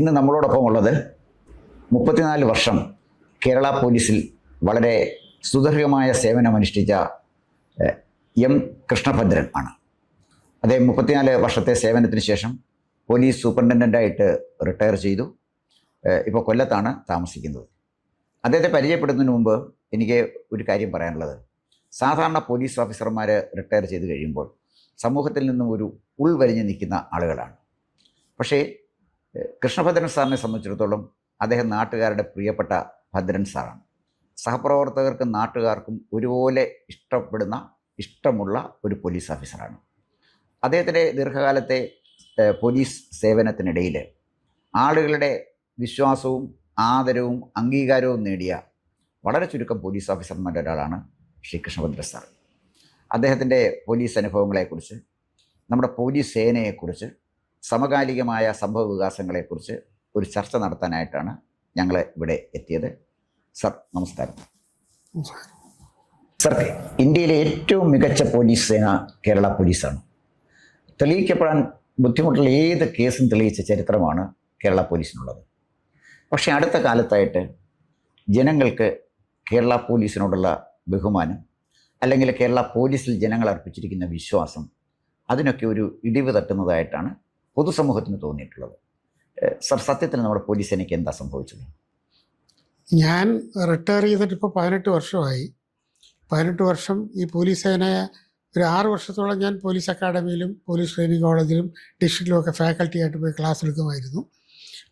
ഇന്ന് നമ്മളോടൊപ്പം ഉള്ളത് 34 വർഷം കേരള പോലീസിൽ വളരെ സുദീർഘമായ സേവനമനുഷ്ഠിച്ച എം കൃഷ്ണഭദ്രൻ ആണ്. അദ്ദേഹം 34 വർഷത്തെ സേവനത്തിന് ശേഷം പോലീസ് സൂപ്രണ്ടൻ്റായിട്ട് റിട്ടയർ ചെയ്തു. ഇപ്പോൾ കൊല്ലത്താണ് താമസിക്കുന്നത്. അദ്ദേഹത്തെ പരിചയപ്പെടുന്നതിന് മുമ്പ് എനിക്ക് ഒരു കാര്യം പറയാനുള്ളത്, സാധാരണ പോലീസ് ഓഫീസർമാർ റിട്ടയർ ചെയ്ത് കഴിയുമ്പോൾ സമൂഹത്തിൽ നിന്നും ഒരു ഉൾവലിഞ്ഞ് നിൽക്കുന്ന ആളുകളാണ്. പക്ഷേ കൃഷ്ണഭദ്രൻ സാറിനെ സംബന്ധിച്ചിടത്തോളം അദ്ദേഹം നാട്ടുകാരുടെ പ്രിയപ്പെട്ട ഭദ്രൻ സാറാണ്. സഹപ്രവർത്തകർക്കും നാട്ടുകാർക്കും ഒരുപോലെ ഇഷ്ടമുള്ള ഒരു പോലീസ് ഓഫീസറാണ്. അദ്ദേഹത്തിൻ്റെ ദീർഘകാലത്തെ പോലീസ് സേവനത്തിനിടയിൽ ആളുകളുടെ വിശ്വാസവും ആദരവും അംഗീകാരവും നേടിയ വളരെ ചുരുക്കം പോലീസ് ഓഫീസർമാരുടെ ഒരാളാണ് ശ്രീ കൃഷ്ണഭദ്രൻ സാർ. അദ്ദേഹത്തിൻ്റെ പോലീസ് അനുഭവങ്ങളെക്കുറിച്ച്, നമ്മുടെ പോലീസ് സേനയെക്കുറിച്ച്, സമകാലികമായ സംഭവ വികാസങ്ങളെക്കുറിച്ച് ഒരു ചർച്ച നടത്താനായിട്ടാണ് ഞങ്ങൾ ഇവിടെ എത്തിയത്. സർ നമസ്കാരം. സർ, ഇന്ത്യയിലെ ഏറ്റവും മികച്ച പോലീസ് സേന കേരള പോലീസാണ്. തെളിയിക്കപ്പെടാൻ ബുദ്ധിമുട്ടുള്ള ഏത് കേസും തെളിയിച്ച ചരിത്രമാണ് കേരള പോലീസിനുള്ളത്. പക്ഷേ അടുത്ത കാലത്തായിട്ട് ജനങ്ങൾക്ക് കേരള പോലീസിനോടുള്ള ബഹുമാനം, അല്ലെങ്കിൽ കേരള പോലീസിൽ ജനങ്ങൾ അർപ്പിച്ചിരിക്കുന്ന വിശ്വാസം, അതിനൊക്കെ ഒരു ഇടിവ് തട്ടുന്നതായിട്ടാണ് പൊതുസമൂഹത്തിന് തോന്നിയിട്ടുള്ളത്. സർ, സത്യത്തിൽ നമ്മുടെ പോലീസ് സേനയ്ക്ക് എന്താ സംഭവിച്ചത്? ഞാൻ റിട്ടയർ ചെയ്തിട്ട് ഇപ്പോൾ 18 വർഷമായി. 18 വർഷം ഈ പോലീസ് സേനയെ ഒരു 6 വർഷത്തോളം ഞാൻ പോലീസ് അക്കാഡമിയിലും പോലീസ് ട്രെയിനിങ് കോളേജിലും ഡിസ്ട്രിക്റ്റിലുമൊക്കെ ഫാക്കൽറ്റി ആയിട്ട് പോയി ക്ലാസ് എടുക്കുമായിരുന്നു.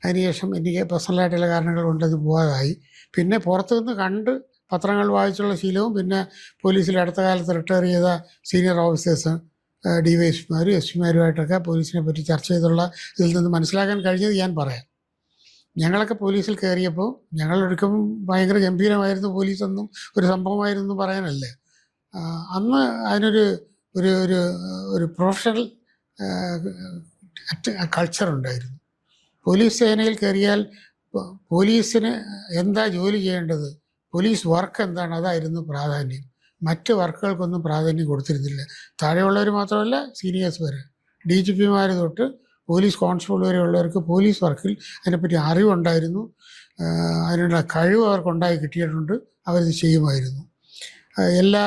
അതിനുശേഷം എനിക്ക് പേഴ്സണലായിട്ടുള്ള കാരണങ്ങൾ കൊണ്ടത് പോകാതായി. പിന്നെ പുറത്തുനിന്ന് കണ്ട് പത്രങ്ങൾ വായിച്ചുള്ള ശീലവും, പിന്നെ പോലീസിൽ അടുത്ത കാലത്ത് റിട്ടയർ ചെയ്ത സീനിയർ ഓഫീസേഴ്സ്, DYSPമാരും SP മാരുമായിട്ടൊക്കെ പോലീസിനെ പറ്റി ചർച്ച ചെയ്തുള്ള ഇതിൽ നിന്ന് മനസ്സിലാക്കാൻ കഴിഞ്ഞത് ഞാൻ പറയാം. ഞങ്ങളൊക്കെ പോലീസിൽ കയറിയപ്പോൾ ഞങ്ങളൊടുക്കം ഭയങ്കര ഗംഭീരമായിരുന്നു, പോലീസൊന്നും ഒരു സംഭവമായിരുന്നു പറയാനല്ലേ. അന്ന് അതിനൊരു ഒരു ഒരു ഒരു പ്രൊഫഷണൽ കൾച്ചറുണ്ടായിരുന്നു. പോലീസ് സേനയിൽ കയറിയാൽ പോലീസിന് എന്താ ജോലി ചെയ്യേണ്ടത്, പോലീസ് വർക്ക് എന്താണ്, അതായിരുന്നു പ്രാധാന്യം. മറ്റ് വർക്കുകൾക്കൊന്നും പ്രാധാന്യം കൊടുത്തിരുന്നില്ല. താഴെയുള്ളവർ മാത്രമല്ല, സീനിയേഴ്സ് വരെ, DGPമാർ തൊട്ട് പോലീസ് കോൺസ്റ്റബിൾ വരെയുള്ളവർക്ക് പോലീസ് വർക്കിൽ അതിനെപ്പറ്റി അറിവുണ്ടായിരുന്നു. അതിനുള്ള കഴിവ് അവർക്കുണ്ടായി കിട്ടിയിട്ടുണ്ട്. അവരിത് ചെയ്യുമായിരുന്നു. എല്ലാ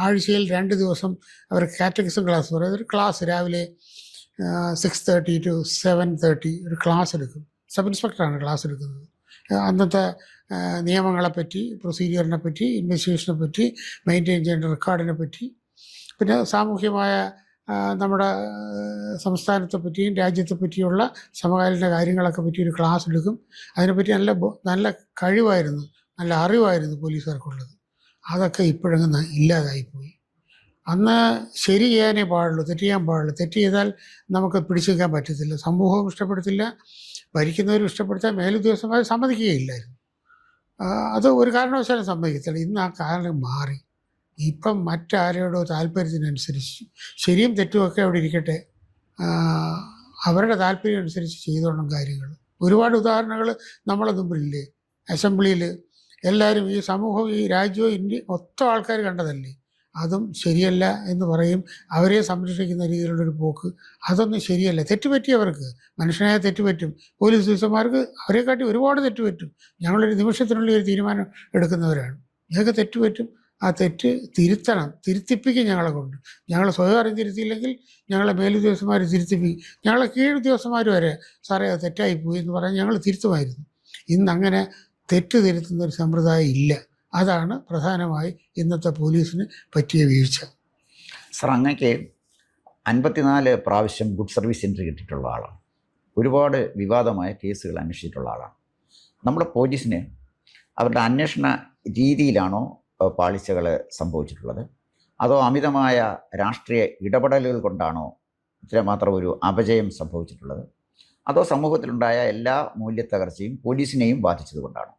ആഴ്ചയിൽ 2 ദിവസം അവർ കാറ്റഗിസം ക്ലാസ് പറയും. ഒരു ക്ലാസ് രാവിലെ 6:30 to 7:30 ഒരു ക്ലാസ് എടുക്കും. സബ് ഇൻസ്പെക്ടറാണ് ക്ലാസ് എടുക്കുന്നത്. അന്നത്തെ നിയമങ്ങളെപ്പറ്റി, പ്രൊസീജിയറിനെ പറ്റി, ഇൻവെസ്റ്റിഗേഷനെ പറ്റി, മെയിൻറ്റെയിൻ ചെയ്യേണ്ട റെക്കോർഡിനെ പറ്റി, പിന്നെ സാമൂഹ്യമായ നമ്മുടെ സംസ്ഥാനത്തെ പറ്റിയും രാജ്യത്തെ പറ്റിയുള്ള സമകാലീന കാര്യങ്ങളൊക്കെ പറ്റി ഒരു ക്ലാസ് എടുക്കും. അതിനെപ്പറ്റി നല്ല കഴിവായിരുന്നു, നല്ല അറിവായിരുന്നു പോലീസുകാർക്കുള്ളത്. അതൊക്കെ ഇപ്പോഴങ്ങ് ഇല്ലാതായിപ്പോയി. അന്ന് ശരി ചെയ്യാനേ പാടുള്ളൂ, തെറ്റ് ചെയ്യാൻ പാടുള്ളൂ. തെറ്റ് ചെയ്താൽ നമുക്ക് പിടിച്ചു വയ്ക്കാൻ പറ്റത്തില്ല, സമൂഹവും ഇഷ്ടപ്പെടുത്തില്ല, ഭരിക്കുന്നവരും ഇഷ്ടപ്പെടുത്താൻ മേലുദ്യോഗസ്ഥന്മാർ സമ്മതിക്കുകയില്ലായിരുന്നു. അത് ഒരു കാരണവശാലും സമ്മതിക്കത്തില്ല. ഇന്ന് ആ കാലം മാറി. ഇപ്പം മറ്റാരോടോ താല്പര്യത്തിനനുസരിച്ച്, ശരിയും തെറ്റുമൊക്കെ അവിടെ ഇരിക്കട്ടെ, അവരുടെ താല്പര്യം അനുസരിച്ച് ചെയ്തോണം കാര്യങ്ങൾ. ഒരുപാട് ഉദാഹരണങ്ങൾ നമ്മളെ മുമ്പിലില്ലേ. അസംബ്ലിയിൽ എല്ലാവരും, ഈ സമൂഹവും ഈ രാജ്യവും ഇന്ത്യ മൊത്തം ആൾക്കാർ കണ്ടതല്ലേ. അതും ശരിയല്ല എന്ന് പറയും. അവരെ സംരക്ഷിക്കുന്ന രീതിയിലുള്ളൊരു പോക്ക്, അതൊന്നും ശരിയല്ല. തെറ്റുപറ്റിയവർക്ക്, മനുഷ്യനായ തെറ്റുപറ്റും. പോലീസ് ഓഫീസർമാർക്ക് അവരെക്കാട്ടി ഒരുപാട് തെറ്റുപറ്റും. ഞങ്ങളൊരു നിമിഷത്തിനുള്ളിൽ ഒരു തീരുമാനം എടുക്കുന്നവരാണ്. ഞങ്ങൾക്ക് തെറ്റുപറ്റും. ആ തെറ്റ് തിരുത്തണം, തിരുത്തിപ്പിക്കും ഞങ്ങളെ കൊണ്ട്. ഞങ്ങൾ സ്വയം അറിഞ്ഞ് തിരുത്തിയില്ലെങ്കിൽ ഞങ്ങളെ മേലുദ്യോഗസ്ഥന്മാർ തിരുത്തിപ്പിക്കും. ഞങ്ങളെ കീഴുദ്യോഗസ്ഥന്മാർ വരെ സാറേ അത് തെറ്റായിപ്പോയി എന്ന് പറഞ്ഞാൽ ഞങ്ങൾ തിരുത്തുമായിരുന്നു. ഇന്നങ്ങനെ തെറ്റ് തിരുത്തുന്ന ഒരു സമ്പ്രദായം ഇല്ല. അതാണ് പ്രധാനമായി ഇന്നത്തെ പോലീസിന് പറ്റിയ വീഴ്ച. സർ, അങ്ങക്ക് 54 പ്രാവശ്യം ഗുഡ് സർവീസ് എൻട്രി കിട്ടിയിട്ടുള്ള ആളാണ്. ഒരുപാട് വിവാദമായ കേസുകൾ അന്വേഷിച്ചിട്ടുള്ള ആളാണ്. നമ്മുടെ പോലീസിന് അവരുടെ അന്വേഷണ രീതിയിലാണോ പാളിച്ചകൾ സംഭവിച്ചിട്ടുള്ളത്, അതോ അമിതമായ രാഷ്ട്രീയ ഇടപെടലുകൾ കൊണ്ടാണോ ഇത്രമാത്രം ഒരു അപജയം സംഭവിച്ചിട്ടുള്ളത്, അതോ സമൂഹത്തിലുണ്ടായ എല്ലാ മൂല്യത്തകർച്ചയും പോലീസിനെയും ബാധിച്ചതുകൊണ്ടാണോ?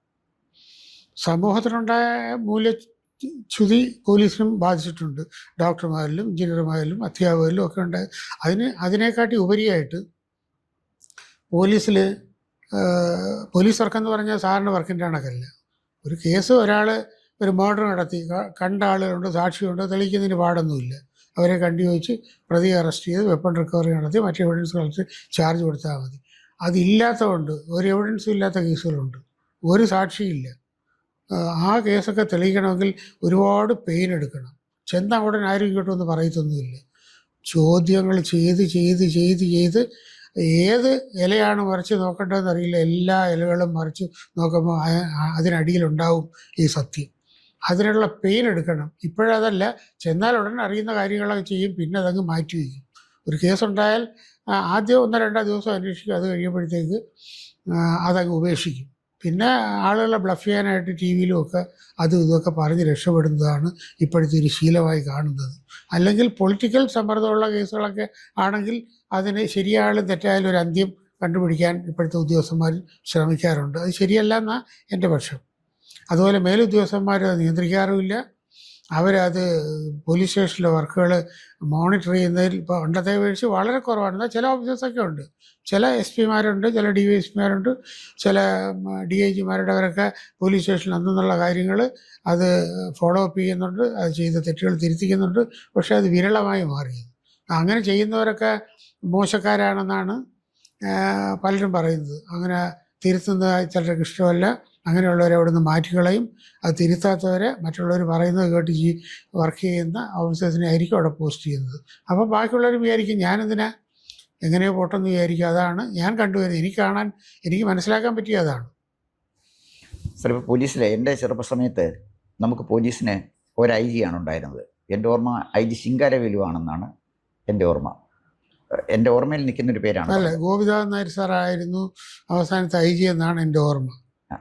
സമൂഹത്തിലുണ്ടായ മൂല്യച്യുതി പോലീസിനും ബാധിച്ചിട്ടുണ്ട്. ഡോക്ടർമാരിലും എഞ്ചിനീയർമാരിലും അധ്യാപകരിലും ഒക്കെ ഉണ്ട്. അതിനെക്കാട്ടി ഉപരിയായിട്ട് പോലീസ് വർക്കെന്ന് പറഞ്ഞാൽ സാറിന് വർക്കിൻ്റെ കണക്കല്ല. ഒരു കേസ്, ഒരാൾ ഒരു മർഡർ നടത്തി, കണ്ട ആളുകളുണ്ട്, സാക്ഷിയുണ്ട്, തെളിയിക്കുന്നതിന് പാടൊന്നുമില്ല. അവരെ കണ്ടുവച്ച് പ്രതിയെ അറസ്റ്റ് ചെയ്ത് വെപ്പൺ റിക്കവറി നടത്തി മറ്റു എവിഡൻസ് കളക്ട് ചാർജ് കൊടുത്താൽ മതി. അതില്ലാത്തതുകൊണ്ട് ഒരു എവിഡൻസും ഇല്ലാത്ത കേസുകളുണ്ട്, ഒരു സാക്ഷിയില്ല. ആ കേസൊക്കെ തെളിയിക്കണമെങ്കിൽ ഒരുപാട് പെയിൻ എടുക്കണം. ചെന്ന ഉടൻ ആരും ഇങ്ങോട്ടൊന്നും പറയത്തൊന്നുമില്ല. ചോദ്യങ്ങൾ ചെയ്ത് ചെയ്ത് ചെയ്ത് ചെയ്ത് ഏത് ഇലയാണ് മറിച്ച് നോക്കേണ്ടതെന്ന് അറിയില്ല. എല്ലാ ഇലകളും മറിച്ച് നോക്കുമ്പോൾ അതിനടിയിലുണ്ടാവും ഈ സത്യം. അതിനുള്ള പെയിൻ എടുക്കണം. ഇപ്പോഴതല്ല, ചെന്നാൽ ഉടൻ അറിയുന്ന കാര്യങ്ങളൊക്കെ ചെയ്യും, പിന്നെ അതങ്ങ് മാറ്റി വയ്ക്കും. ഒരു കേസുണ്ടായാൽ ആദ്യം 1-2 ദിവസം അന്വേഷിക്കും, അത് കഴിയുമ്പോഴത്തേക്ക് അതങ്ങ് ഉപേക്ഷിക്കും. പിന്നെ ആളുകളെ ബ്ലഫ് ചെയ്യാനായിട്ട് ടി വിയിലുമൊക്കെ അതും ഇതൊക്കെ പറഞ്ഞ് രക്ഷപ്പെടുന്നതാണ് ഇപ്പോഴത്തെ ഒരു ശീലമായി കാണുന്നത്. അല്ലെങ്കിൽ പൊളിറ്റിക്കൽ സമ്മർദ്ദമുള്ള കേസുകളൊക്കെ ആണെങ്കിൽ അതിന് ശരിയായാലും തെറ്റായാലും ഒരു അന്ത്യം കണ്ടുപിടിക്കാൻ ഇപ്പോഴത്തെ ഉദ്യോഗസ്ഥന്മാർ ശ്രമിക്കാറുണ്ട്. അത് ശരിയല്ല എന്നാണ് എൻ്റെ പക്ഷം. അതുപോലെ മേലുദ്യോഗസ്ഥന്മാർ അത് നിയന്ത്രിക്കാറുമില്ല. അവരത് പോലീസ് സ്റ്റേഷനിലെ വർക്കുകൾ മോണിറ്റർ ചെയ്യുന്നതിൽ ഇപ്പോൾ പണ്ടത്തെ അപേക്ഷിച്ച് വളരെ കുറവാണ്. എന്നാൽ ചില ഓഫീസേഴ്സൊക്കെ ഉണ്ട്, ചില എസ് പിമാരുണ്ട്, ചില DYSPമാരുണ്ട്, ചില DIGമാരുടെവരൊക്കെ പോലീസ് സ്റ്റേഷനിൽ അന്നുള്ള കാര്യങ്ങൾ അത് ഫോളോ അപ്പ് ചെയ്യുന്നുണ്ട്, അത് ചെയ്ത തെറ്റുകൾ തിരുത്തിക്കുന്നുണ്ട്. പക്ഷേ അത് വിരളമായി മാറിയത്. അങ്ങനെ ചെയ്യുന്നവരൊക്കെ മോശക്കാരാണെന്നാണ് പലരും പറയുന്നത്. അങ്ങനെ തിരുത്തുന്നത് ചിലർക്ക് ഇഷ്ടമല്ല. അങ്ങനെയുള്ളവരെ അവിടെ നിന്ന് മാറ്റിക്കളയും. അത് തിരുത്താത്തവരെ മറ്റുള്ളവർ പറയുന്നത് കേട്ട് വർക്ക് ചെയ്യുന്ന ഓഫീസേഴ്സിനെ ആയിരിക്കും അവിടെ പോസ്റ്റ് ചെയ്യുന്നത്. അപ്പോൾ ബാക്കിയുള്ളവർ വിചാരിക്കും ഞാനെന്തിനാ എങ്ങനെയോ പോട്ടെന്ന് വിചാരിക്കും. അതാണ് ഞാൻ കണ്ടുവരുന്നത്. എനിക്ക് മനസ്സിലാക്കാൻ പറ്റിയ അതാണ്. സാർ, ഇപ്പോൾ പോലീസിലെ എൻ്റെ ചെറുപ്പ സമയത്ത് നമുക്ക് പോലീസിന് ഒരു IG ആണ് ഉണ്ടായിരുന്നത്. എൻ്റെ ഓർമ്മ IG ശിങ്കാരവേലു ആണെന്നാണ് എൻ്റെ ഓർമ്മ. എൻ്റെ ഓർമ്മയിൽ നിൽക്കുന്നൊരു പേരാണ്. അല്ല, ഗോപിനാഥൻ നായർ സാറായിരുന്നു അവസാനത്തെ IG എന്നാണ് എൻ്റെ ഓർമ്മ.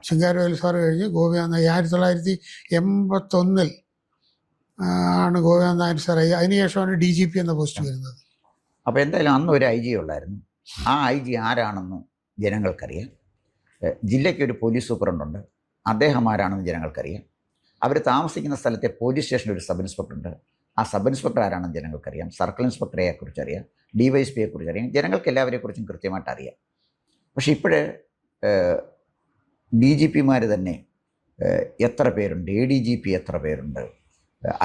ശിങ്കാരവേലു സാറ് കഴിഞ്ഞ് ഗോപിനാഥൻ നായർ 1981 ആണ് ഗോപിനാഥൻ നായർ സാർ. അതിനുശേഷമാണ് DGP എന്ന പോസ്റ്റ് വരുന്നത്. അപ്പോൾ എന്തായാലും അന്ന് ഒരു IG ഉള്ളായിരുന്നു. ആ IG ആരാണെന്ന് ജനങ്ങൾക്കറിയാം. ജില്ലയ്ക്കൊരു പോലീസ് സൂപ്രണ്ടുണ്ട്, അദ്ദേഹം ആരാണെന്ന് ജനങ്ങൾക്കറിയാം. അവർ താമസിക്കുന്ന സ്ഥലത്തെ പോലീസ് സ്റ്റേഷനിൽ ഒരു സബ് ഇൻസ്പെക്ടറുണ്ട്, ആ സബ് ഇൻസ്പെക്ടർ ആരാണെന്ന് ജനങ്ങൾക്കറിയാം. സർക്കിൾ ഇൻസ്പെക്ടറെക്കുറിച്ച് അറിയാം, DYSPയെക്കുറിച്ച് അറിയാം, ജനങ്ങൾക്ക് എല്ലാവരെക്കുറിച്ചും കൃത്യമായിട്ട് അറിയാം. പക്ഷേ ഇപ്പോഴേ DGPമാർ തന്നെ എത്ര പേരുണ്ട്, ADGP എത്ര പേരുണ്ട്,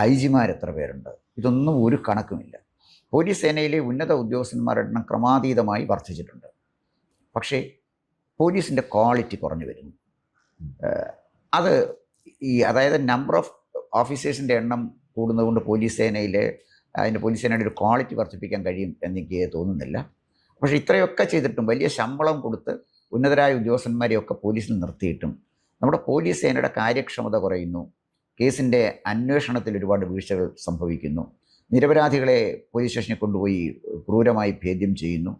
IG എത്ര പേരുണ്ട്, ഇതൊന്നും ഒരു കണക്കുമില്ല. പോലീസ് സേനയിലെ ഉന്നത ഉദ്യോഗസ്ഥന്മാരുടെ എണ്ണം ക്രമാതീതമായി വർദ്ധിച്ചിട്ടുണ്ട്. പക്ഷേ പോലീസിൻ്റെ ക്വാളിറ്റി കുറഞ്ഞു വരുന്നു. അത് അതായത് നമ്പർ ഓഫ് ഓഫീസേഴ്സിൻ്റെ എണ്ണം കൂടുന്നതുകൊണ്ട് പോലീസ് സേനയുടെ ഒരു ക്വാളിറ്റി വർദ്ധിപ്പിക്കാൻ കഴിയും എന്നെനിക്ക് തോന്നുന്നില്ല. പക്ഷേ ഇത്രയൊക്കെ ചെയ്തിട്ടും വലിയ ശമ്പളം കൊടുത്ത് ഉന്നതരായ ഉദ്യോഗസ്ഥന്മാരെയൊക്കെ പോലീസിൽ നിർത്തിയിട്ടും നമ്മുടെ പോലീസ് സേനയുടെ കാര്യക്ഷമത കുറയുന്നു. കേസിൻ്റെ അന്വേഷണത്തിൽ ഒരുപാട് വീഴ്ചകൾ സംഭവിക്കുന്നു. നിരപരാധികളെ പോലീസ് സ്റ്റേഷനിൽ കൊണ്ടുപോയി ക്രൂരമായി ഭേദ്യം ചെയ്യുന്നു.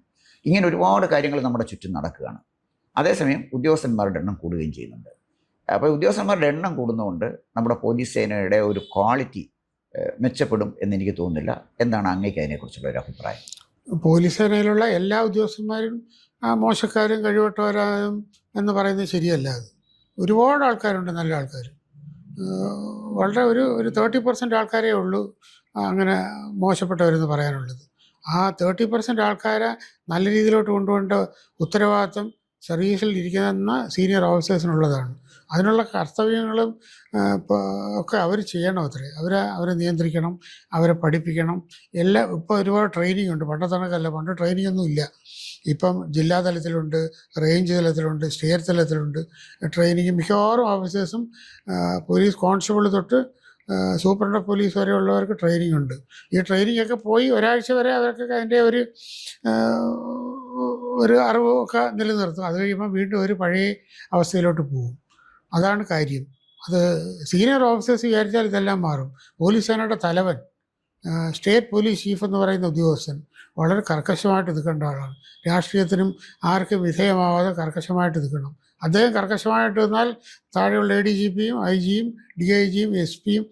ഇങ്ങനെ ഒരുപാട് കാര്യങ്ങൾ നമ്മുടെ ചുറ്റും നടക്കുകയാണ്. അതേസമയം ഉദ്യോഗസ്ഥന്മാരുടെ എണ്ണം കൂടുകയും ചെയ്യുന്നുണ്ട്. അപ്പോൾ ഉദ്യോഗസ്ഥന്മാരുടെ എണ്ണം കൂടുന്നതുകൊണ്ട് നമ്മുടെ പോലീസ് സേനയുടെ ഒരു ക്വാളിറ്റി മെച്ചപ്പെടും എന്നെനിക്ക് തോന്നുന്നില്ല. എന്താണ് അങ്ങേക്ക് അതിനെക്കുറിച്ചുള്ള ഒരു അഭിപ്രായം? പോലീസ് സേനയിലുള്ള എല്ലാ ഉദ്യോഗസ്ഥന്മാരും മോശക്കാരും കഴിവട്ടവരായും എന്ന് പറയുന്നത് ശരിയല്ല. അത് ഒരുപാട് ആൾക്കാരുണ്ട്, നല്ല ആൾക്കാർ. വളരെ ഒരു 30% ആൾക്കാരേ ഉള്ളൂ അങ്ങനെ മോശപ്പെട്ടവരെന്ന് പറയാനുള്ളത്. ആ 30% ആൾക്കാരെ നല്ല രീതിയിലോട്ട് കൊണ്ടുപോകേണ്ട ഉത്തരവാദിത്വം സർവീസിൽ ഇരിക്കുന്ന സീനിയർ ഓഫീസേഴ്സിനുള്ളതാണ്. അതിനുള്ള കർത്തവ്യങ്ങളും ഒക്കെ അവർ ചെയ്യണം. അവരെ നിയന്ത്രിക്കണം, അവരെ പഠിപ്പിക്കണം. ഇപ്പോൾ ഒരുപാട് ട്രെയിനിങ് ഉണ്ട്, പണ്ടത്തെ കണക്കല്ല. പണ്ട് ട്രെയിനിങ് ഒന്നും ഇല്ല. ഇപ്പം ജില്ലാ തലത്തിലുണ്ട്, റേഞ്ച് തലത്തിലുണ്ട്, സ്റ്റേറ്റ് തലത്തിലുണ്ട് ട്രെയിനിങ്. മിക്കവാറും ഓഫീസേഴ്സും പോലീസ് കോൺസ്റ്റബിൾ തൊട്ട് സൂപ്രണ്ട് ഓഫ് പോലീസ് വരെയുള്ളവർക്ക് ട്രെയിനിങ് ഉണ്ട്. ഈ ട്രെയിനിങ്ങൊക്കെ പോയി ഒരാഴ്ച വരെ അവർക്കൊക്കെ അതിൻ്റെ ഒരു അറിവൊക്കെ നിലനിർത്തും. അത് കഴിയുമ്പോൾ വീണ്ടും ഒരു പഴയ അവസ്ഥയിലോട്ട് പോകും. അതാണ് കാര്യം. അത് സീനിയർ ഓഫീസേഴ്സ് വിചാരിച്ചാൽ ഇതെല്ലാം മാറും. പോലീസ് സേനയുടെ തലവൻ, സ്റ്റേറ്റ് പോലീസ് ചീഫ് എന്ന് പറയുന്ന ഉദ്യോഗസ്ഥൻ വളരെ കർക്കശമായിട്ട് നിൽക്കേണ്ട ആളാണ്. രാഷ്ട്രീയത്തിനും ആർക്കും വിധേയമാവാതെ കർക്കശമായിട്ട് നിൽക്കണം. അദ്ദേഹം കർക്കശമായിട്ട് നിന്നാൽ താഴെയുള്ള ADGPയും IG-യും DIG-യും SP-യും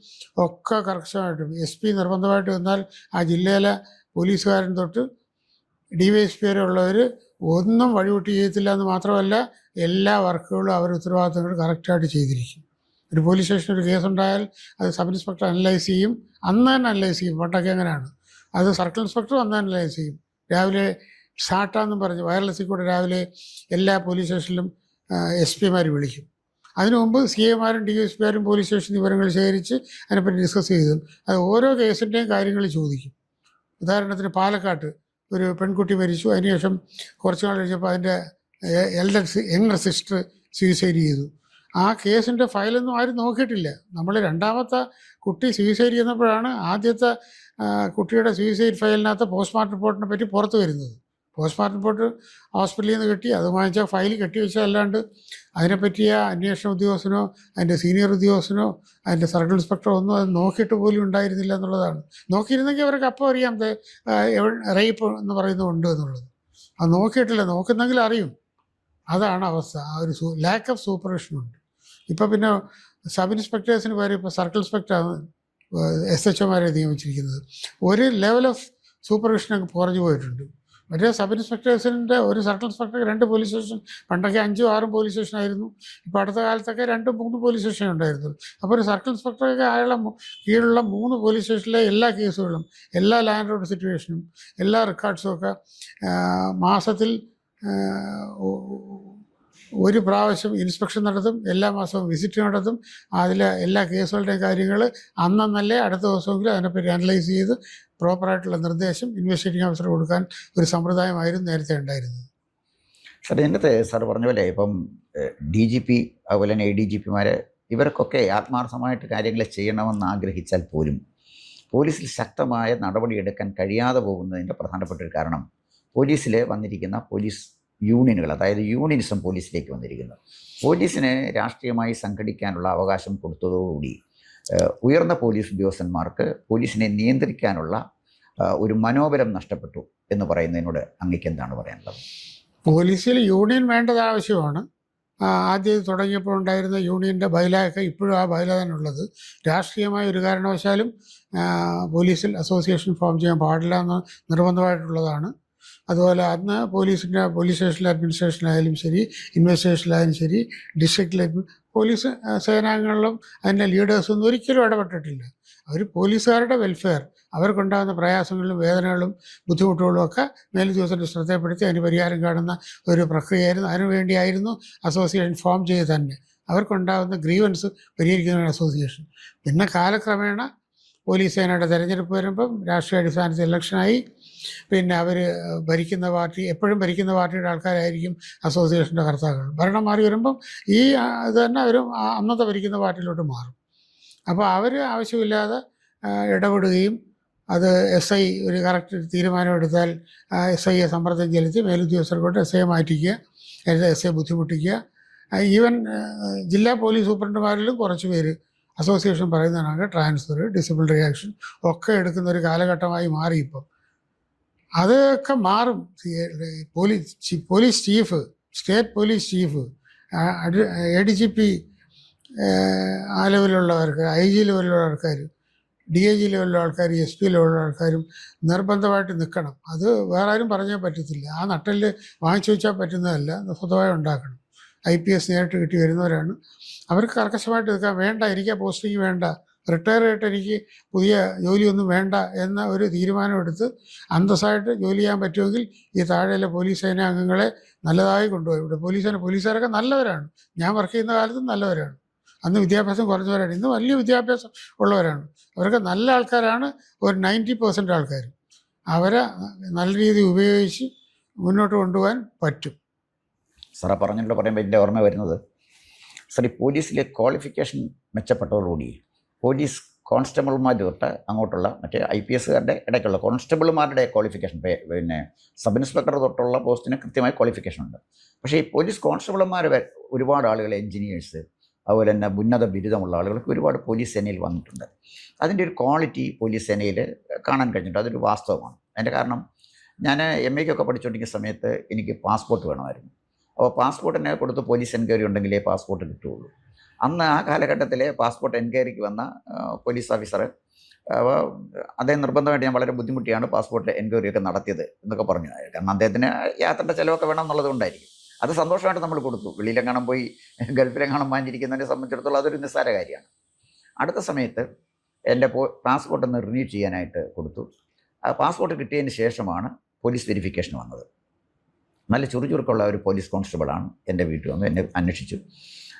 ഒക്കെ കർക്കശമായിട്ട്. SP നിർബന്ധമായിട്ട് നിന്നാൽ ആ ജില്ലയിലെ പോലീസുകാരൻ തൊട്ട് DYSP വരെ ഉള്ളവർ ഒന്നും വഴിവിട്ട് ചെയ്യത്തില്ല എന്ന് മാത്രമല്ല, എല്ലാ വർക്കുകളും അവരുടെ ഉത്തരവാദിത്തങ്ങൾ കറക്റ്റായിട്ട് ചെയ്തിരിക്കും. ഒരു പോലീസ് സ്റ്റേഷനിൽ ഒരു കേസുണ്ടായാൽ അത് സബ് ഇൻസ്പെക്ടർ അനലൈസ് ചെയ്യും, അന്ന് തന്നെ അനലൈസ് ചെയ്യും. പണ്ടൊക്കെ അങ്ങനെയാണ്. അത് സർക്കിൾ ഇൻസ്പെക്ടർ അന്ന് അനലൈസ് ചെയ്യും. രാവിലെ സാട്ടാന്നും പറഞ്ഞ് വയർലെസ്സിൽ കൂടെ രാവിലെ എല്ലാ പോലീസ് സ്റ്റേഷനിലും SP-മാർ വിളിക്കും. അതിനു മുമ്പ് CA-മാരും DYSP-മാരും പോലീസ് സ്റ്റേഷൻ വിവരങ്ങൾ ശേഖരിച്ച് അതിനെപ്പറ്റി ഡിസ്കസ് ചെയ്തു അത് ഓരോ കേസിൻ്റെയും കാര്യങ്ങൾ ചോദിക്കും. ഉദാഹരണത്തിന് പാലക്കാട്ട് ഒരു പെൺകുട്ടി മരിച്ചു. അതിനുശേഷം കുറച്ച് നാൾ കഴിഞ്ഞപ്പോൾ അതിൻ്റെ യങ്ങർ സിസ്റ്റർ സൂയിസൈഡ് ചെയ്തു. ആ കേസിൻ്റെ ഫയലൊന്നും ആരും നോക്കിയിട്ടില്ല. നമ്മൾ രണ്ടാമത്തെ കുട്ടി സൂയിസൈഡ് ചെയ്യുന്നപ്പോഴാണ് ആദ്യത്തെ കുട്ടിയുടെ സൂയിസൈഡ് ഫയലിനകത്ത് പോസ്റ്റ്മോർട്ടം റിപ്പോർട്ടിനെ പറ്റി പുറത്ത് വരുന്നത്. പോസ്റ്റ്മോർട്ടം റിപ്പോർട്ട് ഹോസ്പിറ്റലിൽ നിന്ന് കിട്ടി, അത് വാങ്ങിച്ചാൽ ഫയൽ കെട്ടിവെച്ചാൽ അല്ലാണ്ട് അതിനെപ്പറ്റിയ അന്വേഷണ ഉദ്യോഗസ്ഥനോ അതിൻ്റെ സീനിയർ ഉദ്യോഗസ്ഥനോ അതിൻ്റെ സർക്കിൾ ഇൻസ്പെക്ടറോ ഒന്നും അത് നോക്കിയിട്ട് പോലും ഉണ്ടായിരുന്നില്ല എന്നുള്ളതാണ്. നോക്കിയിരുന്നെങ്കിൽ അവർക്ക് അപ്പോൾ അറിയാം റേപ്പ് എന്ന് പറയുന്നത് ഉണ്ട് എന്നുള്ളത്. അത് നോക്കിയിട്ടില്ല, നോക്കുന്നെങ്കിൽ അറിയും. അതാണ് അവസ്ഥ. ആ ഒരു ലാക്ക് ഓഫ് സൂപ്പർവിഷൻ ഉണ്ട്. ഇപ്പോൾ പിന്നെ സബ് ഇൻസ്പെക്ടേഴ്സിന് പകരം ഇപ്പോൾ സർക്കിൾ ഇൻസ്പെക്ടറാണ് SHOമാരെ നിയമിച്ചിരിക്കുന്നത്. ഒരു ലെവൽ ഓഫ് സൂപ്പർവിഷനൊക്കെ കുറഞ്ഞു പോയിട്ടുണ്ട്. മറ്റേ സബ് ഇൻസ്പെക്ടേഴ്സിൻ്റെ ഒരു സർക്കിൾ ഇൻസ്പെക്ടർക്ക് 2 പോലീസ് സ്റ്റേഷൻ, പണ്ടൊക്കെ 5 6 പോലീസ് സ്റ്റേഷനായിരുന്നു. ഇപ്പോൾ അടുത്ത കാലത്തൊക്കെ 2 3 പോലീസ് സ്റ്റേഷൻ ഉണ്ടായിരുന്നു. അപ്പോൾ ഒരു സർക്കിൾ ഇൻസ്പെക്ടറൊക്കെ അയാളുടെ കീഴിലുള്ള 3 പോലീസ് സ്റ്റേഷനിലെ എല്ലാ കേസുകളും, എല്ലാ ലാൻഡ് റോഡ് സിറ്റുവേഷനും, എല്ലാ റെക്കോർഡ്സും ഒക്കെ മാസത്തിൽ ഒരു പ്രാവശ്യം ഇൻസ്പെക്ഷൻ നടത്തും, എല്ലാ മാസവും വിസിറ്റ് നടത്തും. അതിലെ എല്ലാ കേസുകളുടെയും കാര്യങ്ങൾ അന്നന്നല്ലേ അടുത്ത ദിവസമെങ്കിലും അതിനെപ്പറ്റി അനലൈസ് ചെയ്ത് പ്രോപ്പറായിട്ടുള്ള നിർദ്ദേശം ഇൻവെസ്റ്റിഗേറ്റിംഗ് ഓഫീസർ കൊടുക്കാൻ ഒരു സമ്പ്രദായമായിരുന്നു നേരത്തെ ഉണ്ടായിരുന്നത്. സാർ, ഇതിനകത്ത് സാർ പറഞ്ഞ പോലെ ഇപ്പം DGP അതുപോലെ തന്നെ ADGPമാർ ഇവർക്കൊക്കെ ആത്മാർത്ഥമായിട്ട് കാര്യങ്ങൾ ചെയ്യണമെന്ന് ആഗ്രഹിച്ചാൽ പോലും പോലീസിൽ ശക്തമായ നടപടിയെടുക്കാൻ കഴിയാതെ പോകുന്നതിൻ്റെ പ്രധാനപ്പെട്ട ഒരു കാരണം പോലീസിൽ വന്നിരിക്കുന്ന പോലീസ് യൂണിയനുകൾ, അതായത് യൂണിയനിസം പോലീസിലേക്ക് വന്നിരിക്കുന്നു. പോലീസിന് രാഷ്ട്രീയമായി സംഘടിക്കാനുള്ള അവകാശം കൊടുത്തതോടുകൂടി ഉയർന്ന പോലീസ് ഉദ്യോഗസ്ഥന്മാർക്ക് പോലീസിനെ നിയന്ത്രിക്കാനുള്ള ഒരു മനോബലം നഷ്ടപ്പെട്ടു എന്ന് പറയുന്നതിനോട് അങ്ങേക്ക് എന്താണ് പറയാനുള്ളത്? പോലീസിൽ യൂണിയൻ വേണ്ടത് ആവശ്യമാണ്. ആദ്യം തുടങ്ങിയപ്പോൾ ഉണ്ടായിരുന്ന യൂണിയൻ്റെ ബൈലൊക്കെ ഇപ്പോഴും ആ ബൈല തന്നെ ഉള്ളത്. രാഷ്ട്രീയമായ ഒരു കാരണവശാലും പോലീസിൽ അസോസിയേഷൻ ഫോം ചെയ്യാൻ പാടില്ല എന്ന് നിർബന്ധമായിട്ടുള്ളതാണ്. അതുപോലെ അന്ന് പോലീസ് സ്റ്റേഷനിലെ അഡ്മിനിസ്ട്രേഷനിലായാലും ശരി, ഇൻവെസ്റ്റിഗേഷനിലായാലും ശരി, ഡിസ്ട്രിക്റ്റിലെ പോലീസ് സേനാംഗങ്ങളിലും അതിൻ്റെ ലീഡേഴ്സൊന്നും ഒരിക്കലും ഇടപെട്ടിട്ടില്ല. അവർ പോലീസുകാരുടെ വെൽഫെയർ, അവർക്കുണ്ടാകുന്ന പ്രയാസങ്ങളും വേദനകളും ബുദ്ധിമുട്ടുകളും ഒക്കെ മേലുദ്യോഗസ്ഥൻ്റെ ശ്രദ്ധപ്പെടുത്തി അതിന് പരിഹാരം കാണുന്ന ഒരു പ്രക്രിയയായിരുന്നു. അതിനുവേണ്ടിയായിരുന്നു അസോസിയേഷൻ ഫോം ചെയ്ത് തന്നെ. അവർക്കുണ്ടാകുന്ന ഗ്രീവൻസ് പരിഹരിക്കുന്ന അസോസിയേഷൻ. പിന്നെ കാലക്രമേണ പോലീസ് സേനയുടെ തെരഞ്ഞെടുപ്പ് വരുമ്പം രാഷ്ട്രീയ അടിസ്ഥാനത്തിൽ ഇലക്ഷനായി. പിന്നെ അവർ ഭരിക്കുന്ന പാർട്ടി, എപ്പോഴും ഭരിക്കുന്ന പാർട്ടിയുടെ ആൾക്കാരായിരിക്കും അസോസിയേഷൻ്റെ കർത്താക്കൾ. ഭരണം മാറി വരുമ്പം ഈ ഇത് തന്നെ അവർ അന്നത്തെ ഭരിക്കുന്ന പാർട്ടിയിലോട്ട് മാറും. അപ്പോൾ അവർ ആവശ്യമില്ലാതെ ഇടപെടുകയും അത് SI ഒരു കറക്റ്റ് തീരുമാനമെടുത്താൽ SIയെ സമ്മർദ്ദം ചെലുത്തി മേലുദ്യോഗസ്ഥർക്കൊണ്ട് SIയെ മാറ്റിക്കുക, SIയെ ബുദ്ധിമുട്ടിക്കുക. ഈവൻ ജില്ലാ പോലീസ് സൂപ്രണ്ടുമാരിലും കുറച്ച് പേര് അസോസിയേഷൻ പറയുന്നതാണ് ട്രാൻസ്ഫർ, ഡിസിപ്ലിനറി ആക്ഷൻ ഒക്കെ എടുക്കുന്ന ഒരു കാലഘട്ടമായി മാറി. ഇപ്പം അതൊക്കെ മാറും. Police chief, state police chief, ADGP ആ ലെവലിലുള്ളവർക്ക്, IG ലെവലിലുള്ള ആൾക്കാർ, DIG ലെവലിലുള്ള ആൾക്കാർ, SP ലെവലിലുള്ള ആൾക്കാരും നിർബന്ധമായിട്ട് നിൽക്കണം. അത് വേറെ ആരും പറഞ്ഞാൽ പറ്റത്തില്ല. ആ നട്ടല് വാങ്ങിച്ചു വെച്ചാൽ പറ്റുന്നതല്ല, സ്വന്തമായി ഉണ്ടാക്കണം. IPS നേരിട്ട് കിട്ടി വരുന്നവരാണ്. അവർക്ക് കർക്കശമായിട്ട് നിൽക്കാൻ, വേണ്ട എനിക്ക് പോസ്റ്റിംഗ് വേണ്ട, റിട്ടയർ ചെയ്തിട്ട് എനിക്ക് പുതിയ ജോലിയൊന്നും വേണ്ട എന്ന ഒരു തീരുമാനമെടുത്ത് അന്തസ്സായിട്ട് ജോലി ചെയ്യാൻ പറ്റുമെങ്കിൽ ഈ താഴെയുള്ള പോലീസ് സേന അംഗങ്ങളെ നല്ലതായി കൊണ്ടുപോയി. ഇവിടെ പോലീസുകാരൊക്കെ നല്ലവരാണ്. ഞാൻ വർക്ക് ചെയ്യുന്ന കാലത്തും നല്ലവരാണ്. അന്ന് വിദ്യാഭ്യാസം കുറഞ്ഞവരാണ്, ഇന്ന് വലിയ വിദ്യാഭ്യാസം ഉള്ളവരാണ്. അവരൊക്കെ നല്ല ആൾക്കാരാണ്. ഒരു 90% ആൾക്കാർ അവരെ നല്ല രീതിയിൽ ഉപയോഗിച്ച് മുന്നോട്ട് കൊണ്ടുപോകാൻ പറ്റും. സാറേ പറഞ്ഞിട്ട് പറയുമ്പോൾ എൻ്റെ ഓർമ്മ വരുന്നത്, സാർ ഈ പോലീസിലെ ക്വാളിഫിക്കേഷൻ മെച്ചപ്പെട്ടതോടുകൂടി പോലീസ് കോൺസ്റ്റബിൾമാർ തൊട്ട് അങ്ങോട്ടുള്ള മറ്റേ IPSകാരുടെ ഇടയ്ക്കുള്ള കോൺസ്റ്റബിൾമാരുടെ ക്വാളിഫിക്കേഷൻ, പിന്നെ സബ് ഇൻസ്പെക്ടർ തൊട്ടുള്ള പോസ്റ്റിന് കൃത്യമായ ക്വാളിഫിക്കേഷൻ ഉണ്ട്. പക്ഷേ ഈ പോലീസ് കോൺസ്റ്റബിൾമാർ ഒരുപാട് ആളുകൾ, എൻജിനീയേഴ്സ്, അതുപോലെ തന്നെ ഉന്നത ബിരുദമുള്ള ആളുകൾക്ക് ഒരുപാട് പോലീസ് സേനയിൽ വന്നിട്ടുണ്ട്. അതിൻ്റെ ഒരു ക്വാളിറ്റി പോലീസ് സേനയിൽ കാണാൻ കഴിഞ്ഞിട്ടുണ്ട്. അതൊരു വാസ്തവമാണ്. അതിൻ്റെ കാരണം, ഞാൻ MA ക്കൊക്കെ പഠിച്ചുകൊണ്ടിരിക്കുന്ന സമയത്ത് എനിക്ക് പാസ്പോർട്ട് വേണമായിരുന്നു. അപ്പോൾ പാസ്പോർട്ടിനെ കൊടുത്ത് പോലീസ് എൻക്വയറി ഉണ്ടെങ്കിലേ പാസ്പോർട്ട് കിട്ടുകയുള്ളൂ. അന്ന് ആ കാലഘട്ടത്തിലെ പാസ്പോർട്ട് എൻക്വയറിക്ക് വന്ന പോലീസ് ഓഫീസർ, അദ്ദേഹം നിർബന്ധമായിട്ട് ഞാൻ വളരെ ബുദ്ധിമുട്ടിയാണ് പാസ്പോർട്ട് എൻക്വയറിയൊക്കെ നടത്തിയത് എന്നൊക്കെ പറഞ്ഞു. കാരണം അദ്ദേഹത്തിന് യാത്രയുടെ ചിലവൊക്കെ വേണം എന്നുള്ളത് കൊണ്ടായിരിക്കും. അത് സന്തോഷമായിട്ട് നമ്മൾ കൊടുത്തു. വെളിയിലെങ്ങാനും പോയി ഗൾഫിലെങ്ങാനും വാങ്ങിയിരിക്കുന്നതിനെ സംബന്ധിച്ചിടത്തോളം അതൊരു നിസ്സാര കാര്യമാണ്. അടുത്ത സമയത്ത് എൻ്റെ പാസ്പോർട്ട് ഒന്ന് റിന്യൂ ചെയ്യാനായിട്ട് കൊടുത്തു. ആ പാസ്പോർട്ട് കിട്ടിയതിന് ശേഷമാണ് പോലീസ് വെരിഫിക്കേഷൻ വന്നത്. നല്ല ചുറുചുറുക്കുള്ള ഒരു പോലീസ് കോൺസ്റ്റബിളാണ് എൻ്റെ വീട്ടിൽ വന്ന് എന്നെ അന്വേഷിച്ചു.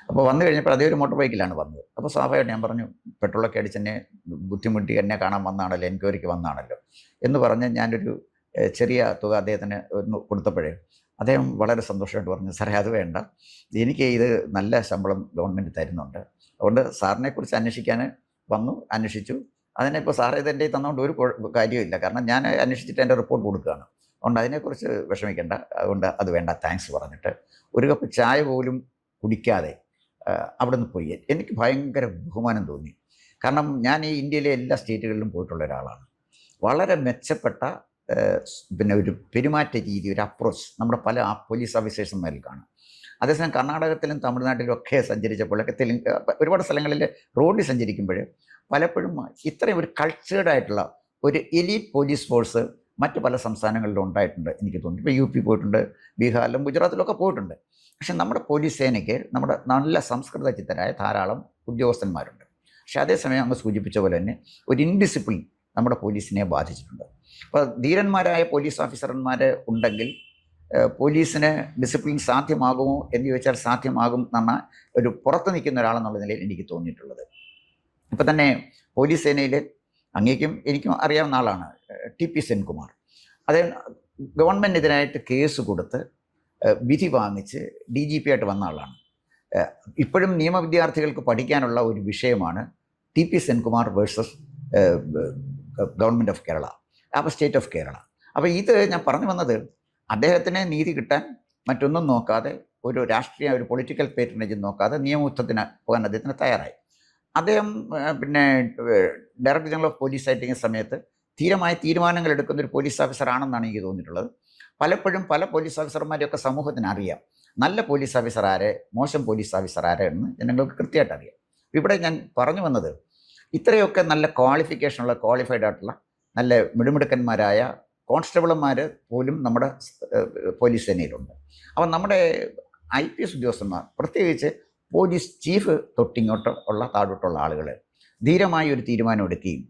അപ്പോൾ വന്നു കഴിഞ്ഞപ്പോൾ അതേ ഒരു മോട്ടോർ ബൈക്കിലാണ് വന്നത്. അപ്പോൾ സ്വാഭാവികമായിട്ട് ഞാൻ പറഞ്ഞു, പെട്രോളൊക്കെ അടിച്ച് എന്നെ ബുദ്ധിമുട്ടി എന്നെ കാണാൻ വന്നാണല്ലോ, എൻക്വയറിക്ക് വന്നാണല്ലോ എന്ന് പറഞ്ഞ് ഞാനൊരു ചെറിയ തുക അദ്ദേഹത്തിന് ഒന്ന് കൊടുത്തപ്പോഴേ അദ്ദേഹം വളരെ സന്തോഷമായിട്ട് പറഞ്ഞു, സാറേ അത് വേണ്ട, എനിക്ക് ഇത് നല്ല ശമ്പളം ഗവൺമെൻറ് തരുന്നുണ്ട്, അതുകൊണ്ട് സാറിനെക്കുറിച്ച് അന്വേഷിക്കാൻ വന്നു, അന്വേഷിച്ചു. അതിനെ ഇപ്പോൾ സാറ് ഇതെൻ്റെ തന്നുകൊണ്ട് ഒരു കാര്യമില്ല, കാരണം ഞാൻ അന്വേഷിച്ചിട്ട് എൻ്റെ റിപ്പോർട്ട് കൊടുക്കുകയാണ്, അതുകൊണ്ട് അതിനെക്കുറിച്ച് വിഷമിക്കേണ്ട, അതുകൊണ്ട് അത് വേണ്ട, താങ്ക്സ് പറഞ്ഞിട്ട് ഒരു കപ്പ് ചായ പോലും കുടിക്കാതെ അവിടെ നിന്ന് പോയി. എനിക്ക് ഭയങ്കര ബഹുമാനം തോന്നി. കാരണം ഞാൻ ഈ ഇന്ത്യയിലെ എല്ലാ സ്റ്റേറ്റുകളിലും പോയിട്ടുള്ള ഒരാളാണ്. വളരെ മെച്ചപ്പെട്ട പിന്നെ ഒരു പെരുമാറ്റ രീതി, ഒരു അപ്രോച്ച് നമ്മുടെ പല പോലീസ് ഓഫീസേഴ്സുമാരിൽ കാണും. അതേസമയം കർണാടകത്തിലും തമിഴ്നാട്ടിലും ഒക്കെ സഞ്ചരിച്ചപ്പോഴൊക്കെ ഒരുപാട് സ്ഥലങ്ങളിൽ റോഡിൽ സഞ്ചരിക്കുമ്പോൾ പലപ്പോഴും ഇത്രയും ഒരു കൾച്ചേർഡ് ആയിട്ടുള്ള ഒരു എലീറ്റ് പോലീസ് ഫോഴ്സ് മറ്റ് പല സംസ്ഥാനങ്ങളിലും ഉണ്ടായിട്ടുണ്ട് എനിക്ക് തോന്നുന്നു. ഇപ്പോൾ UP പോയിട്ടുണ്ട്, ബീഹാറിലും ഗുജറാത്തിലൊക്കെ പോയിട്ടുണ്ട്. പക്ഷെ നമ്മുടെ പോലീസ് സേനയ്ക്ക് നമ്മുടെ നല്ല സംസ്കൃത ചിത്തരായ ധാരാളം ഉദ്യോഗസ്ഥന്മാരുണ്ട്. പക്ഷെ അതേസമയം അങ്ങ് സൂചിപ്പിച്ച പോലെ തന്നെ ഒരു ഇൻഡിസിപ്ലിൻ നമ്മുടെ പോലീസിനെ ബാധിച്ചിട്ടുണ്ട്. അപ്പോൾ ധീരന്മാരായ പോലീസ് ഓഫീസർമാർ ഉണ്ടെങ്കിൽ പോലീസിന് ഡിസിപ്ലിൻ സാധ്യമാകുമോ എന്ന് ചോദിച്ചാൽ സാധ്യമാകും എന്നാണ് ഒരു പുറത്ത് നിൽക്കുന്ന ഒരാളെന്നുള്ള നിലയിൽ എനിക്ക് തോന്നിയിട്ടുള്ളത്. ഇപ്പം തന്നെ പോലീസ് സേനയിൽ അങ്ങേക്കും എനിക്കും അറിയാവുന്ന ആളാണ് TP സെൻകുമാർ. അദ്ദേഹം ഗവൺമെൻറ്റിനെതിരായിട്ട് കേസ് കൊടുത്ത് വിധി വാങ്ങിച്ച് DGP ആയിട്ട് വന്ന ആളാണ്. ഇപ്പോഴും നിയമവിദ്യാർത്ഥികൾക്ക് പഠിക്കാനുള്ള ഒരു വിഷയമാണ് TP Senkumar versus government of Kerala, അപ്പോൾ സ്റ്റേറ്റ് ഓഫ് കേരള. അപ്പോൾ ഇത് ഞാൻ പറഞ്ഞു വന്നത്, അദ്ദേഹത്തിന് നീതി കിട്ടാൻ മറ്റൊന്നും നോക്കാതെ, ഒരു രാഷ്ട്രീയ ഒരു പൊളിറ്റിക്കൽ പേറ്റർനേജ് നോക്കാതെ നിയമയുദ്ധത്തിന് പോകാൻ അദ്ദേഹത്തിന് തയ്യാറായി. അദ്ദേഹം പിന്നെ ഡയറക്ടർ ജനറൽ ഓഫ് പോലീസ് ആയിട്ടിരിക്കുന്ന സമയത്ത് ധീരമായ തീരുമാനങ്ങൾ എടുക്കുന്ന ഒരു പോലീസ് ഓഫീസറാണെന്നാണ് എനിക്ക് തോന്നിയിട്ടുള്ളത്. പലപ്പോഴും പല പോലീസ് ഓഫീസർമാരെയൊക്കെ സമൂഹത്തിന് അറിയാം, നല്ല പോലീസ് ഓഫീസർ ആരെ, മോശം പോലീസ് ഓഫീസർ ആരെ എന്ന് ജനങ്ങൾക്ക് കൃത്യമായിട്ട് അറിയാം. ഇവിടെ ഞാൻ പറഞ്ഞു വന്നത്, ഇത്രയൊക്കെ നല്ല ക്വാളിഫിക്കേഷനുള്ള ക്വാളിഫൈഡ് ആയിട്ടുള്ള നല്ല മിടുമിടുക്കന്മാരായ കോൺസ്റ്റബിൾമാർ പോലും നമ്മുടെ പോലീസ് സേനയിലുണ്ട്. അപ്പം നമ്മുടെ IPS ഉദ്യോഗസ്ഥന്മാർ, പ്രത്യേകിച്ച് പോലീസ് ചീഫ് തൊട്ടിങ്ങോട്ട് ഉള്ള താഴോട്ടുള്ള ആളുകൾ ധീരമായി ഒരു തീരുമാനം എടുക്കുകയും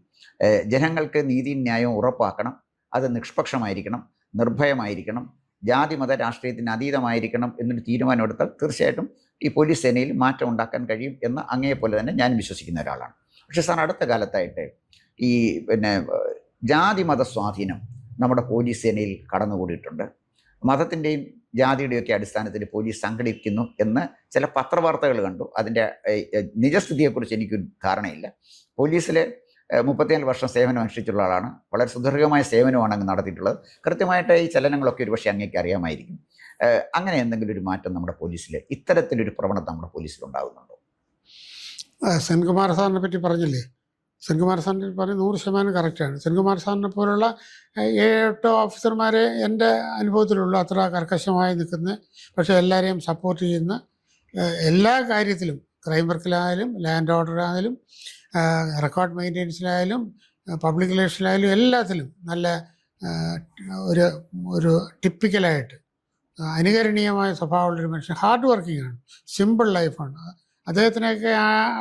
ജനങ്ങൾക്ക് നീതിയും ന്യായവും ഉറപ്പാക്കണം, അത് നിഷ്പക്ഷമായിരിക്കണം, നിർഭയമായിരിക്കണം, ജാതി മത രാഷ്ട്രീയത്തിന് അതീതമായിരിക്കണം എന്നൊരു തീരുമാനം എടുത്താൽ തീർച്ചയായിട്ടും ഈ പോലീസ് സേനയിൽ മാറ്റം ഉണ്ടാക്കാൻ കഴിയും എന്ന് അങ്ങേപോലെ തന്നെ ഞാൻ വിശ്വസിക്കുന്ന ഒരാളാണ്. പക്ഷേ സാർ, അടുത്ത കാലത്തായിട്ട് ഈ പിന്നെ ജാതി മത സ്വാധീനം നമ്മുടെ പോലീസ് സേനയിൽ കടന്നുകൂടിയിട്ടുണ്ട്. മതത്തിൻ്റെയും ജാതിയുടെയൊക്കെ അടിസ്ഥാനത്തിൽ പോലീസ് സംഘടിപ്പിക്കുന്നു എന്ന് ചില പത്രവാർത്തകൾ കണ്ടു. അതിൻ്റെ നിജസ്ഥിതിയെക്കുറിച്ച് എനിക്കൊരു ധാരണയില്ല. പോലീസിൽ 34 വർഷം സേവനം അനുഷ്ഠിച്ചുള്ള ആളാണ്. വളരെ സുദീർഘമായ സേവനമാണ് അങ്ങ് നടത്തിയിട്ടുള്ളത്. കൃത്യമായിട്ട് ഈ ചലനങ്ങളൊക്കെ ഒരുപക്ഷെ അങ്ങേക്ക് അറിയാമായിരിക്കും. അങ്ങനെ എന്തെങ്കിലും ഒരു മാറ്റം നമ്മുടെ പോലീസിൽ, ഇത്തരത്തിലൊരു പ്രവണത നമ്മുടെ പോലീസിൽ ഉണ്ടാകുന്നുണ്ടോ? സെൻകുമാർ സാറിനെ പറ്റി പറഞ്ഞില്ലേ, സെൻകുമാർ സാറിനെ പറഞ്ഞ് 100% കറക്റ്റാണ്. സെൻകുമാർ സാറിനെ പോലുള്ള 7-8 ഓഫീസർമാരെ എൻ്റെ അനുഭവത്തിലുള്ളൂ അത്ര കർക്കശമായി നിൽക്കുന്ന, പക്ഷേ എല്ലാവരെയും സപ്പോർട്ട് ചെയ്യുന്ന, എല്ലാ കാര്യത്തിലും ക്രൈം വർക്കിലായാലും ലാൻഡ് ഓർഡറായാലും റെക്കോർഡ് മെയിൻ്റെനൻസിലായാലും പബ്ലിക് റിലേഷനിലായാലും എല്ലാത്തിലും നല്ല ഒരു ഒരു ടിപ്പിക്കലായിട്ട് അനുകരണീയമായ സ്വഭാവമുള്ളൊരു മനുഷ്യൻ. ഹാർഡ് വർക്കിംഗ് ആണ്, സിമ്പിൾ ലൈഫാണ്. അദ്ദേഹത്തിനൊക്കെ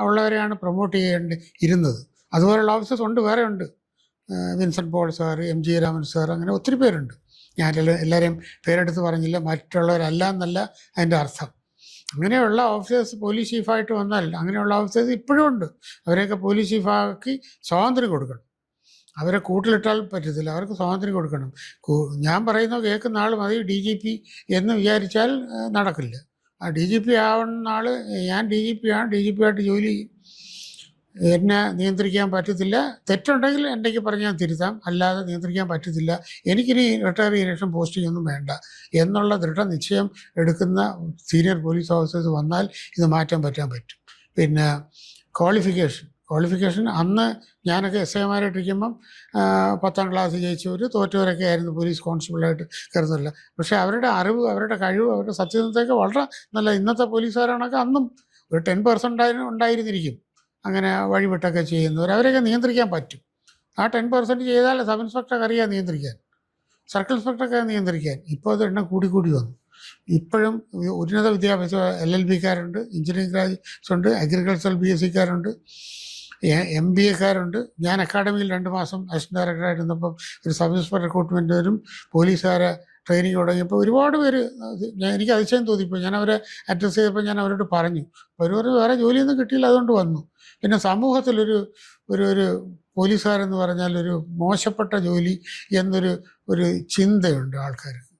ഉള്ളവരെയാണ് പ്രൊമോട്ട് ഇരുന്നത്. അതുപോലുള്ള ഓഫീസേഴ്സ് ഉണ്ട്, വേറെ ഉണ്ട്. Vincent Paul sir, MG Raman sir, അങ്ങനെ ഒത്തിരി പേരുണ്ട്. ഞാൻ എല്ലാവരെയും പേരെടുത്ത് പറഞ്ഞില്ല, മറ്റുള്ളവരല്ല എന്നല്ല അതിൻ്റെ അർത്ഥം. അങ്ങനെയുള്ള ഓഫീസേഴ്സ് പോലീസ് ചീഫായിട്ട് വന്നാൽ, അങ്ങനെയുള്ള ഓഫീസേഴ്സ് ഇപ്പോഴും ഉണ്ട്. അവരെയൊക്കെ പോലീസ് ചീഫാക്കി സ്വാതന്ത്ര്യം കൊടുക്കണം. അവരെ കൂട്ടിലിട്ടാൽ പറ്റത്തില്ല, അവർക്ക് സ്വാതന്ത്ര്യം കൊടുക്കണം. ഞാൻ പറയുന്നത് കേൾക്കുന്ന ആൾ മതി DGP എന്ന് വിചാരിച്ചാൽ നടക്കില്ല. ആ DGP ആവുന്ന ആൾ, ഞാൻ DGP ആണ്, DGP ആയിട്ട് ജോലി ചെയ്യും, എന്നെ നിയന്ത്രിക്കാൻ പറ്റത്തില്ല. തെറ്റുണ്ടെങ്കിൽ എൻ്റെ പറഞ്ഞ് ഞാൻ തിരുത്താം, അല്ലാതെ നിയന്ത്രിക്കാൻ പറ്റത്തില്ല. എനിക്കിനി റിട്ടയർ ചെയ്തതിനു പോസ്റ്റിംഗ് ഒന്നും വേണ്ട എന്നുള്ള ദൃഢനിശ്ചയം എടുക്കുന്ന സീനിയർ പോലീസ് ഓഫീസേഴ്സ് വന്നാൽ ഇത് മാറ്റാൻ പറ്റും. പിന്നെ ക്വാളിഫിക്കേഷൻ അന്ന് ഞാനൊക്കെ SIമാരായിട്ടിരിക്കുമ്പം 10ാം ക്ലാസ് ജയിച്ചവർ, തോറ്റവരൊക്കെ ആയിരുന്നു പോലീസ് കോൺസ്റ്റബിളായിട്ട് കരുതല്ല. പക്ഷേ അവരുടെ അറിവ്, അവരുടെ കഴിവ്, അവരുടെ സത്യസന്ധതയൊക്കെ വളരെ നല്ല. ഇന്നത്തെ പോലീസുകാരാണൊക്കെ അന്നും ഒരു 10% ഉണ്ടായിരുന്നിരിക്കും അങ്ങനെ വഴിവിട്ടൊക്കെ ചെയ്യുന്നവർ. അവരെയൊക്കെ നിയന്ത്രിക്കാൻ പറ്റും. ആ 10% ചെയ്താൽ സബ് ഇൻസ്പെക്ടർക്ക് അറിയാൻ നിയന്ത്രിക്കാൻ, സർക്കിൾ ഇൻസ്പെക്ടറൊക്കെ നിയന്ത്രിക്കാൻ. ഇപ്പോൾ അത് എണ്ണം കൂടി വന്നു. ഇപ്പോഴും ഉന്നത വിദ്യാഭ്യാസ LLBക്കാരുണ്ട്, എഞ്ചിനീയറിംഗ് ഗ്രാജുവേറ്റ്സ് ഉണ്ട്, അഗ്രികൾച്ചറൽ BSCക്കാരുണ്ട്, MBAക്കാരുണ്ട്. ഞാൻ അക്കാഡമിയിൽ 2 മാസം അസിസ്റ്റന്റ് ഡയറക്ടറായിട്ട് ഇരുന്നപ്പം ഒരു സബ് ഇൻസ്പെക്ടർ റിക്രൂട്ട്മെൻറ്റ് വരും, പോലീസുകാരെ ട്രെയിനിങ് തുടങ്ങിയപ്പോൾ ഒരുപാട് പേര്, എനിക്ക് അതിശയം തോന്നിപ്പോൾ. ഞാൻ അവരെ അഡ്രസ്സ് ചെയ്തപ്പോൾ ഞാൻ അവരോട് പറഞ്ഞു, അവർ വേറെ ജോലിയൊന്നും കിട്ടിയില്ല, അതുകൊണ്ട് വന്നു. പിന്നെ സമൂഹത്തിലൊരു ഒരു പോലീസുകാരെന്ന് പറഞ്ഞാൽ ഒരു മോശപ്പെട്ട ജോലി എന്നൊരു ചിന്തയുണ്ട് ആൾക്കാർക്ക്.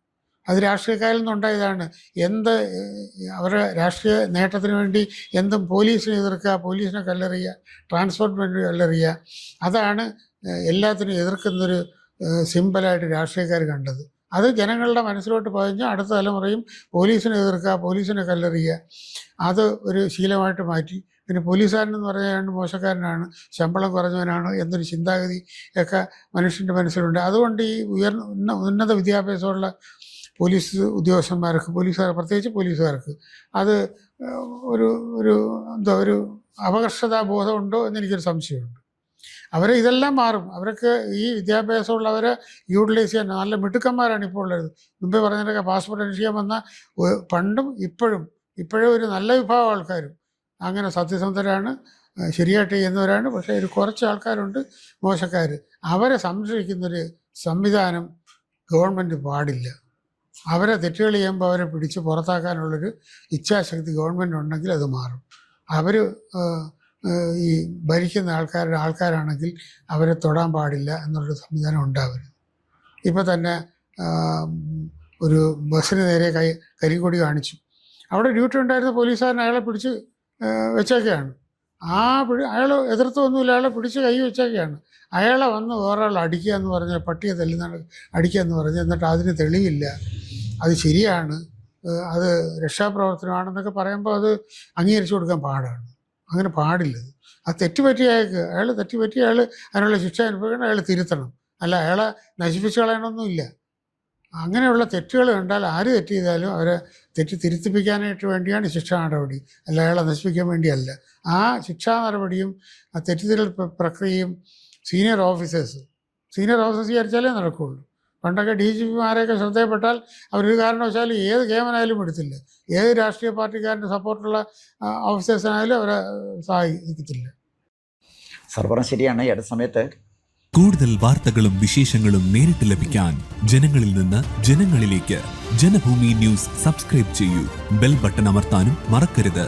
അത് രാഷ്ട്രീയക്കാരിൽ നിന്നുണ്ടായതാണ്. അവരുടെ രാഷ്ട്രീയ നേട്ടത്തിന് വേണ്ടി എന്തും പോലീസിനെ എതിർക്കുക, പോലീസിനെ കല്ലെറിയുക, ട്രാൻസ്പോർട്ട് കല്ലെറിയുക, അതാണ് എല്ലാത്തിനും എതിർക്കുന്നൊരു സിമ്പലായിട്ട് രാഷ്ട്രീയക്കാർ കണ്ടത്. അത് ജനങ്ങളുടെ മനസ്സിലോട്ട് പതിഞ്ഞ് അടുത്ത തലമുറയും പോലീസിനെ എതിർക്കുക, പോലീസിനെ കല്ലെറിയുക, അത് ഒരു ശീലമായിട്ട് മാറ്റി. പിന്നെ പോലീസുകാരനെന്ന് പറഞ്ഞാൽ മോശക്കാരനാണ്, ശമ്പളം കുറഞ്ഞവനാണ് എന്നൊരു ചിന്താഗതി ഒക്കെ മനുഷ്യൻ്റെ മനസ്സിലുണ്ട്. അതുകൊണ്ട് ഈ ഉന്നത വിദ്യാഭ്യാസമുള്ള പോലീസ് ഉദ്യോഗസ്ഥന്മാർക്ക്, പ്രത്യേകിച്ച് പോലീസുകാർക്ക് അത് ഒരു അപകർഷതാ ബോധമുണ്ടോ എന്നെനിക്കൊരു സംശയമുണ്ട്. ഇതെല്ലാം മാറും. അവർക്ക് ഈ വിദ്യാഭ്യാസമുള്ളവരെ യൂട്ടിലൈസ് ചെയ്യാൻ നല്ല മിടുക്കന്മാരാണ് ഇപ്പോൾ ഉള്ളത്. മുമ്പേ പറഞ്ഞതൊക്കെ പാസ്പോർട്ട് അന്വേഷിക്കാൻ വന്ന പണ്ടും ഇപ്പോഴും ഒരു നല്ല വിഭാഗം ആൾക്കാരും അങ്ങനെ സത്യസന്ധരാണ്, ശരിയായിട്ട് ചെയ്യുന്നവരാണ്. പക്ഷേ ഒരു കുറച്ച് ആൾക്കാരുണ്ട് മോശക്കാർ. അവരെ സംരക്ഷിക്കുന്നൊരു സംവിധാനം ഗവൺമെൻറ് പാടില്ല. അവരെ തെറ്റുകൾ ചെയ്യുമ്പോൾ അവരെ പിടിച്ച് പുറത്താക്കാനുള്ളൊരു ഇച്ഛാശക്തി ഗവൺമെൻറ് ഉണ്ടെങ്കിൽ അത് മാറും. അവർ ഈ ഭരിക്കുന്ന ആൾക്കാരാണെങ്കിൽ അവരെ തൊടാൻ പാടില്ല എന്നുള്ളൊരു സംവിധാനം ഉണ്ടാവരുത്. ഇപ്പോൾ തന്നെ ഒരു ബസ്സിന് നേരെ കരിങ്കൊടി കാണിച്ചു. അവിടെ ഡ്യൂട്ടി ഉണ്ടായിരുന്ന പോലീസുകാരൻ അയാളെ പിടിച്ച് വെച്ചേക്കുകയാണ്. അയാൾ എതിർത്തൊന്നുമില്ല, അയാളെ പിടിച്ച് കൈ വെച്ചേക്കുകയാണ്. അയാളെ വന്ന് വേറൊരാൾ അടിക്കുക എന്ന് പറഞ്ഞാൽ, പട്ടിയെ തല്ലുന്ന അടിക്കുക എന്ന് പറഞ്ഞാൽ, എന്നിട്ട് അതിന് തെളിവില്ല, അത് ശരിയാണ്, അത് രക്ഷാപ്രവർത്തനമാണെന്നൊക്കെ പറയുമ്പോൾ അത് അംഗീകരിച്ചു കൊടുക്കാൻ പാടാണ്. അങ്ങനെ പാടില്ലത്. അത് തെറ്റുപറ്റിയ അയാൾ അതിനുള്ള ശിക്ഷ അനുഭവിക്കണം, അയാൾ തിരുത്തണം. അല്ല അയാളെ നശിപ്പിച്ച് കളയണമെന്നില്ല. അങ്ങനെയുള്ള തെറ്റുകൾ കണ്ടാൽ ആര് തെറ്റ് ചെയ്താലും അവരെ തിരുത്തിപ്പിക്കാനായിട്ട് വേണ്ടിയാണ് ശിക്ഷാ നടപടി, അല്ല അയാളെ നശിപ്പിക്കാൻ വേണ്ടിയല്ല. ആ ശിക്ഷാ നടപടിയും ആ തെറ്റുതിരൽ പ്രക്രിയയും സീനിയർ ഓഫീസേഴ്സ് വിചാരിച്ചാലേ നടക്കുകയുള്ളൂ. പണ്ടൊക്കെ DGPമാരെയൊക്കെ ശ്രദ്ധയപ്പെട്ടാൽ അവരൊരു കാരണവശാലും ഏത് കേമനായാലും എടുത്തില്ല. ഏത് രാഷ്ട്രീയ പാർട്ടിക്കാരൻ്റെ സപ്പോർട്ടുള്ള ഓഫീസേഴ്സിനായാലും അവരെ സഹായിക്കത്തില്ല. സർവ്വം ശരിയാണ്. ഈ അടുത്ത സമയത്ത് കൂടുതൽ വാർത്തകളും വിശേഷങ്ങളും നേരിട്ട് ലഭിക്കാൻ ജനങ്ങളിൽ നിന്ന് ജനങ്ങളിലേക്ക് ജനഭൂമി ന്യൂസ് സബ്സ്ക്രൈബ് ചെയ്യൂ. ബെൽ ബട്ടൺ അമർത്താനും മറക്കരുത്.